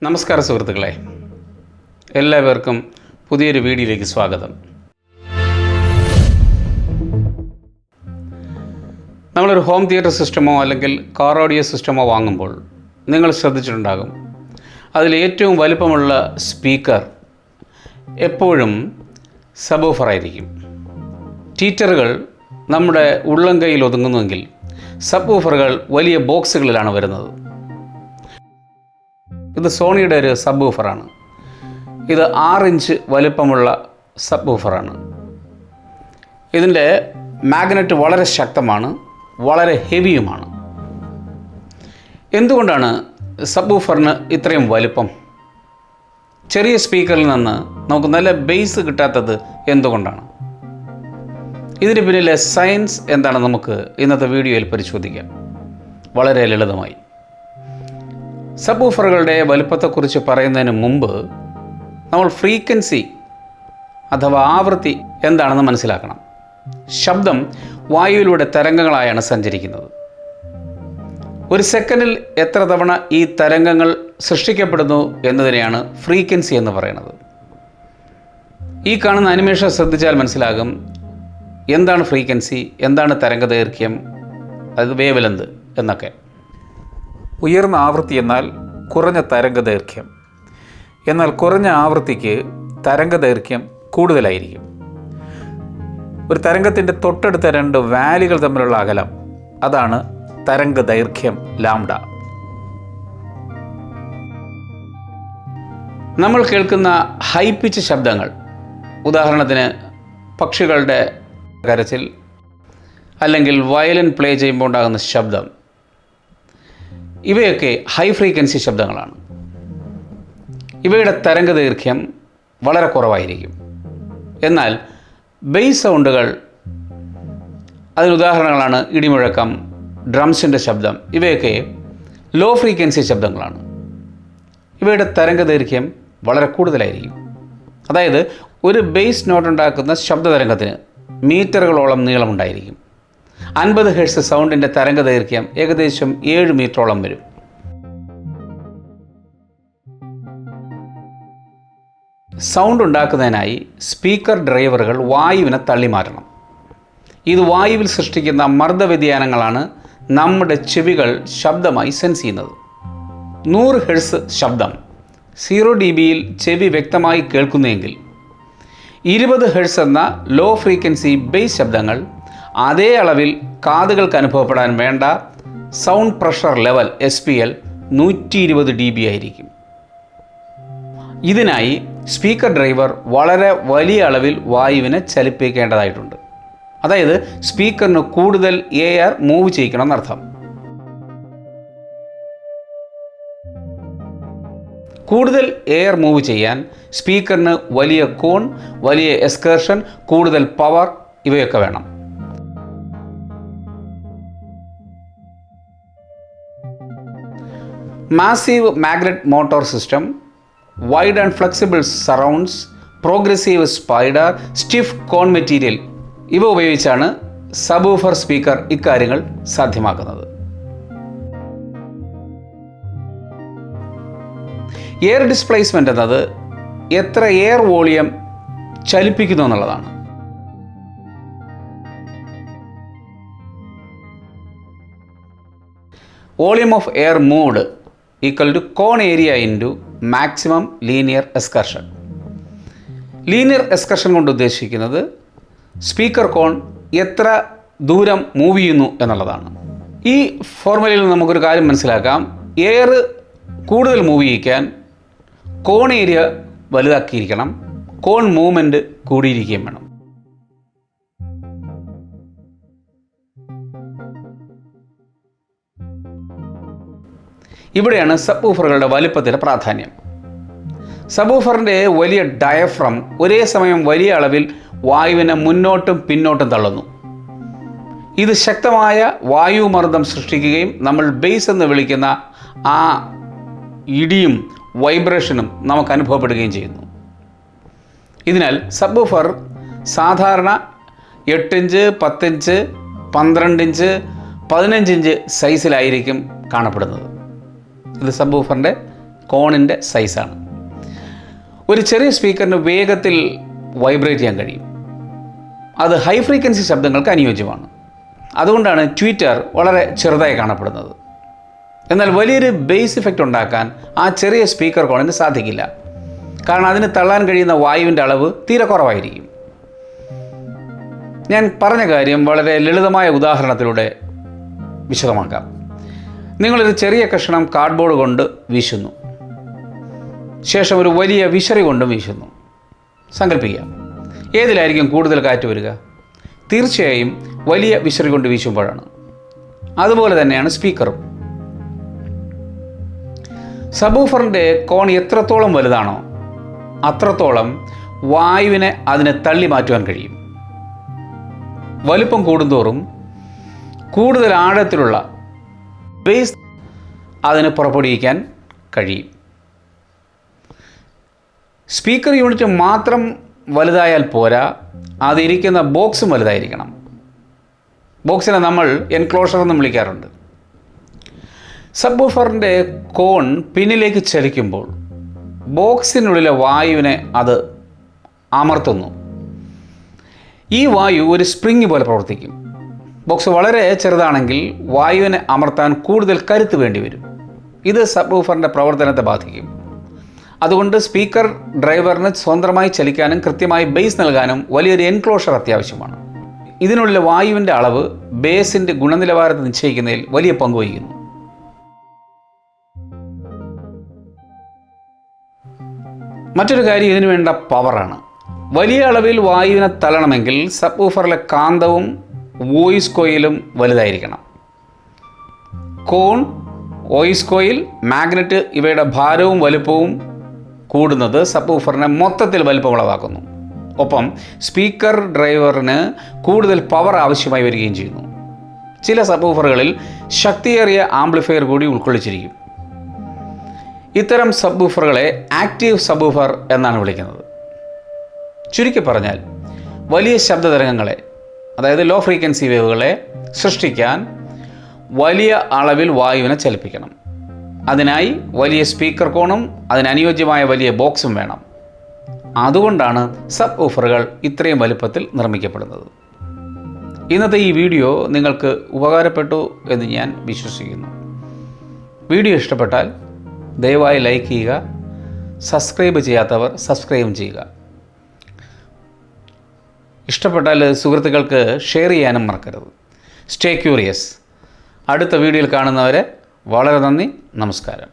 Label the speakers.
Speaker 1: നമസ്കാരം സുഹൃത്തുക്കളെ, എല്ലാവർക്കും പുതിയൊരു വീഡിയോയിലേക്ക് സ്വാഗതം. നമ്മളൊരു ഹോം തിയേറ്റർ സിസ്റ്റമോ അല്ലെങ്കിൽ കാർ ഓഡിയോ സിസ്റ്റമോ വാങ്ങുമ്പോൾ നിങ്ങൾ ശ്രദ്ധിച്ചിട്ടുണ്ടാകും, അതിൽ ഏറ്റവും വലിപ്പമുള്ള സ്പീക്കർ എപ്പോഴും സബ്വൂഫറായിരിക്കും. ട്വീറ്ററുകൾ നമ്മുടെ ഉള്ളം കൈയിൽ ഒതുങ്ങുന്നുവെങ്കിൽ സബ്വൂഫറുകൾ വലിയ ബോക്സുകളിലാണ് വരുന്നത്. ഇത് സോണിയുടെ ഒരു സബ്വൂഫറാണ്. ഇത് 6 ഇഞ്ച് വലിപ്പമുള്ള സബ്വൂഫറാണ്. ഇതിൻ്റെ മാഗ്നറ്റ് വളരെ ശക്തമാണ്, വളരെ ഹെവിയുമാണ്. എന്തുകൊണ്ടാണ് സബ്വൂഫറിന് ഇത്രയും വലിപ്പം? ചെറിയ സ്പീക്കറിൽ നിന്ന് നമുക്ക് നല്ല ബേസ് കിട്ടാത്തത് എന്തുകൊണ്ടാണ്? ഇതിന് പിന്നിലെ സയൻസ് എന്താണെന്ന് നമുക്ക് ഇന്നത്തെ വീഡിയോയിൽ പരിശോധിക്കാം. വളരെ ലളിതമായി. സബ്വൂഫറുകളുടെ വലുപ്പത്തെക്കുറിച്ച് പറയുന്നതിന് മുമ്പ് നമ്മൾ ഫ്രീക്വൻസി അഥവാ ആവൃത്തി എന്താണെന്ന് മനസ്സിലാക്കണം. ശബ്ദം വായുവിലൂടെ തരംഗങ്ങളായാണ് സഞ്ചരിക്കുന്നത്. ഒരു സെക്കൻഡിൽ എത്ര തവണ ഈ തരംഗങ്ങൾ സൃഷ്ടിക്കപ്പെടുന്നു എന്നതിനെയാണ് ഫ്രീക്വൻസി എന്ന് പറയുന്നത്. ഈ കാണുന്ന അനിമേഷൻ ശ്രദ്ധിച്ചാൽ മനസ്സിലാകും എന്താണ് ഫ്രീക്വൻസി, എന്താണ് തരംഗദൈർഘ്യം, അത് വേവ് ലെങ്ത് എന്നൊക്കെ. ഉയർന്ന ആവൃത്തി എന്നാൽ കുറഞ്ഞ തരംഗദൈർഘ്യം. എന്നാൽ കുറഞ്ഞ ആവൃത്തിക്ക് തരംഗദൈർഘ്യം കൂടുതലായിരിക്കും. ഒരു തരംഗത്തിൻ്റെ തൊട്ടടുത്ത 2 വാല്യുകൾ തമ്മിലുള്ള അകലം, അതാണ് തരംഗദൈർഘ്യം ലാംഡ. നമ്മൾ കേൾക്കുന്ന ഹൈ പിച്ച് ശബ്ദങ്ങൾ, ഉദാഹരണത്തിന് പക്ഷികളുടെ കരച്ചിൽ അല്ലെങ്കിൽ വയലിൻ പ്ലേ ചെയ്യുമ്പോൾ ഉണ്ടാകുന്ന ശബ്ദം, ഇവയൊക്കെ ഹൈ ഫ്രീക്വൻസി ശബ്ദങ്ങളാണ്. ഇവയുടെ തരംഗദൈർഘ്യം വളരെ കുറവായിരിക്കും. എന്നാൽ ബേസ് സൗണ്ടുകൾ, അതിനുദാഹരണങ്ങളാണ് ഇടിമുഴക്കം, ഡ്രംസിൻ്റെ ശബ്ദം, ഇവയൊക്കെ ലോ ഫ്രീക്വൻസി ശബ്ദങ്ങളാണ്. ഇവയുടെ തരംഗദൈർഘ്യം വളരെ കൂടുതലായിരിക്കും. അതായത് ഒരു ബേസ് നോട്ട് ഉണ്ടാക്കുന്ന ശബ്ദതരംഗത്തിന് മീറ്ററുകളോളം നീളമുണ്ടായിരിക്കും. 50 ഹെർട്സ് സൗണ്ടിൻ്റെ തരംഗദൈർഘ്യം ഏകദേശം 7 മീറ്ററോളം വരും. സൗണ്ട് ഉണ്ടാക്കുന്നതിനായി സ്പീക്കർ ഡ്രൈവറുകൾ വായുവിനെ തള്ളിമാറ്റണം. ഇത് വായുവിൽ സൃഷ്ടിക്കുന്ന മർദ്ദവ്യതിയാനങ്ങളാണ് നമ്മുടെ ചെവികൾ ശബ്ദമായി സെൻസ് ചെയ്യുന്നത്. 100 ഹെർട്സ് ശബ്ദം 0 dBയിൽ ചെവി വ്യക്തമായി കേൾക്കുന്നെങ്കിൽ 20 ഹെർട്സ് എന്ന ലോ ഫ്രീക്വൻസി ബേസ് ശബ്ദങ്ങൾ അതേ അളവിൽ കാതുകൾക്ക് അനുഭവപ്പെടാൻ വേണ്ട sound pressure level SPL 120 dB ആയിരിക്കും. ഇതിനായി സ്പീക്കർ ഡ്രൈവർ വളരെ വലിയ അളവിൽ വായുവിനെ ചലിപ്പിക്കേണ്ടതായിട്ടുണ്ട്. അതായത് സ്പീക്കറിന് കൂടുതൽ എയർ മൂവ് ചെയ്യിക്കണം എന്നർത്ഥം. കൂടുതൽ എയർ മൂവ് ചെയ്യാൻ സ്പീക്കറിന് വലിയ കോൺ, വലിയ എക്സ്കർഷൻ, കൂടുതൽ പവർ ഇവയൊക്കെ വേണം. Massive magnet motor system, wide and flexible surrounds, progressive spider, stiff cone material ഇവ ഉപയോഗിച്ചാണ് സബ്വൂഫർ സ്പീക്കർ ഇക്കാര്യങ്ങൾ സാധ്യമാക്കുന്നത്. എയർ ഡിസ്പ്ലേസ്മെൻ്റ് എന്നത് എത്ര എയർ വോളിയം ചലിപ്പിക്കുന്നു എന്നുള്ളതാണ്. Volume of air moved equal to cone area into maximum linear excursion. Linear excursion കൊണ്ട് ഉദ്ദേശിക്കുന്നത് speaker കോൺ എത്ര ദൂരം മൂവ് ചെയ്യുന്നു എന്നുള്ളതാണ്. ഈ ഫോർമുലയിൽ നമുക്കൊരു കാര്യം മനസ്സിലാക്കാം. എയർ കൂടുതൽ മൂവ് ചെയ്യിക്കാൻ കോൺ ഏരിയ വലുതാക്കിയിരിക്കണം, കോൺ മൂവ്മെൻറ്റ് കൂടിയിരിക്കുകയും വേണം. ഇവിടെയാണ് സബ്വൂഫറുകളുടെ വലിപ്പത്തിൻ്റെ പ്രാധാന്യം. സബ്വൂഫറിൻ്റെ വലിയ ഡയഫ്രം ഒരേ സമയം വലിയ അളവിൽ വായുവിനെ മുന്നോട്ടും പിന്നോട്ടും തള്ളുന്നു. ഇത് ശക്തമായ വായുമർദ്ദം സൃഷ്ടിക്കുകയും നമ്മൾ ബേസ് എന്ന് വിളിക്കുന്ന ആ ഇടിയും വൈബ്രേഷനും നമുക്ക് അനുഭവപ്പെടുകയും ചെയ്യുന്നു. ഇതിനാൽ സബ്വൂഫർ സാധാരണ 8 ഇഞ്ച്, 10 ഇഞ്ച്, 12 ഇഞ്ച്, 15 ഇഞ്ച് സൈസിലായിരിക്കും കാണപ്പെടുന്നത്. ഇത് സബ് വൂഫറിൻ്റെ കോണിൻ്റെ സൈസാണ്. ഒരു ചെറിയ സ്പീക്കറിന് വേഗത്തിൽ വൈബ്രേറ്റ് ചെയ്യാൻ കഴിയും. അത് ഹൈ ഫ്രീക്വൻസി ശബ്ദങ്ങൾക്ക് അനുയോജ്യമാണ്. അതുകൊണ്ടാണ് ട്വീറ്റർ വളരെ ചെറുതായി കാണപ്പെടുന്നത്. എന്നാൽ വലിയൊരു ബേസ് ഇഫക്റ്റ് ഉണ്ടാക്കാൻ ആ ചെറിയ സ്പീക്കർ കോണിന് സാധിക്കില്ല. കാരണം അതിന് തള്ളാൻ കഴിയുന്ന വായുവിൻ്റെ അളവ് തീരെ കുറവായിരിക്കും. ഞാൻ പറഞ്ഞ കാര്യം വളരെ ലളിതമായ ഉദാഹരണത്തിലൂടെ വിശദമാക്കാം. നിങ്ങളൊരു ചെറിയ കഷ്ണം കാർഡ്ബോർഡ് കൊണ്ട് വീശുന്നു. ശേഷം ഒരു വലിയ വിശറി കൊണ്ടും വീശുന്നു. സങ്കല്പിക്കാം, ഏതിലായിരിക്കും കൂടുതൽ കാറ്റ് വരിക? തീർച്ചയായും വലിയ വിശറി കൊണ്ട് വീശുമ്പോഴാണ്. അതുപോലെ തന്നെയാണ് സ്പീക്കറും. സബ് വൂഫറിൻ്റെ കോൺ എത്രത്തോളം വലുതാണോ അത്രത്തോളം വായുവിനെ അതിനെ തള്ളി മാറ്റുവാൻ കഴിയും. വലുപ്പം കൂടുന്തോറും കൂടുതൽ ആഴത്തിലുള്ള ബേസ് അതിന് പുറപ്പെടുവിക്കാൻ കഴിയും. സ്പീക്കർ യൂണിറ്റ് മാത്രം വലുതായാൽ പോരാ, അതിരിക്കുന്ന ബോക്സും വലുതായിരിക്കണം. ബോക്സിനെ നമ്മൾ എൻക്ലോഷർ എന്ന് വിളിക്കാറുണ്ട്. സബ് വൂഫറിൻ്റെ കോൺ പിന്നിലേക്ക് ചലിക്കുമ്പോൾ ബോക്സിനുള്ളിലെ വായുവിനെ അത് അമർത്തുന്നു. ഈ വായു ഒരു സ്പ്രിങ് പോലെ പ്രവർത്തിക്കും. ബോക്സ് വളരെ ചെറുതാണെങ്കിൽ വായുവിനെ അമർത്താൻ കൂടുതൽ കരുത്ത് വേണ്ടി വരും. ഇത് സബ് വൂഫറിൻ്റെ പ്രവർത്തനത്തെ ബാധിക്കും. അതുകൊണ്ട് സ്പീക്കർ ഡ്രൈവറിന് സ്വന്തമായി ചലിക്കാനും കൃത്യമായി ബേസ് നൽകാനും വലിയൊരു എൻക്ലോഷർ അത്യാവശ്യമാണ്. ഇതിനുള്ള വായുവിൻ്റെ അളവ് ബേസിൻ്റെ ഗുണനിലവാരത്തെ നിശ്ചയിക്കുന്നതിൽ വലിയ പങ്ക് വഹിക്കുന്നു. മറ്റൊരു കാര്യം ഇതിനു വേണ്ട പവറാണ്. വലിയ അളവിൽ വായുവിനെ തള്ളണമെങ്കിൽ സബ് വൂഫറിലെ കാന്തവും വോയിസ് കോയിലും വലുതായിരിക്കണം. കോൺ, വോയിസ് കോയിൽ, മാഗ്നറ്റ് ഇവയുടെ ഭാരവും വലുപ്പവും കൂടുന്നത് സബ് വൂഫറിനെ മൊത്തത്തിൽ വലുപ്പമുളവാക്കുന്നു. ഒപ്പം സ്പീക്കർ ഡ്രൈവറിന് കൂടുതൽ പവർ ആവശ്യമായി വരികയും ചെയ്യുന്നു. ചില സബ് വൂഫറുകളിൽ ശക്തിയേറിയ ആംപ്ലിഫയർ കൂടി ഉൾക്കൊള്ളിച്ചിരിക്കും. ഇത്തരം സബ് വൂഫറുകളെ ആക്റ്റീവ് സബ് വൂഫർ എന്നാണ് വിളിക്കുന്നത്. ചുരുക്കി പറഞ്ഞാൽ വലിയ ശബ്ദതരംഗങ്ങളെ, അതായത് ലോ ഫ്രീക്വൻസി വേവുകളെ സൃഷ്ടിക്കാൻ വലിയ അളവിൽ വായുവിനെ ചലിപ്പിക്കണം. അതിനായി വലിയ സ്പീക്കർ കോണും അതിനനുയോജ്യമായ വലിയ ബോക്സും വേണം. അതുകൊണ്ടാണ് സബ് വൂഫറുകൾ ഇത്രയും വലുപ്പത്തിൽ നിർമ്മിക്കപ്പെടുന്നത്. ഇന്നത്തെ ഈ വീഡിയോ നിങ്ങൾക്ക് ഉപകാരപ്പെട്ടു എന്ന് ഞാൻ വിശ്വസിക്കുന്നു. വീഡിയോ ഇഷ്ടപ്പെട്ടാൽ ദയവായി ലൈക്ക് ചെയ്യുക. സബ്സ്ക്രൈബ് ചെയ്യാത്തവർ സബ്സ്ക്രൈബ് ചെയ്യുക. ഇഷ്ടപ്പെട്ടാൽ സുഹൃത്തുക്കൾക്ക് ഷെയർ ചെയ്യാനും മറക്കരുത്. Stay curious. അടുത്ത വീഡിയോയിൽ കാണുന്നവരെ വളരെ നന്ദി. നമസ്കാരം.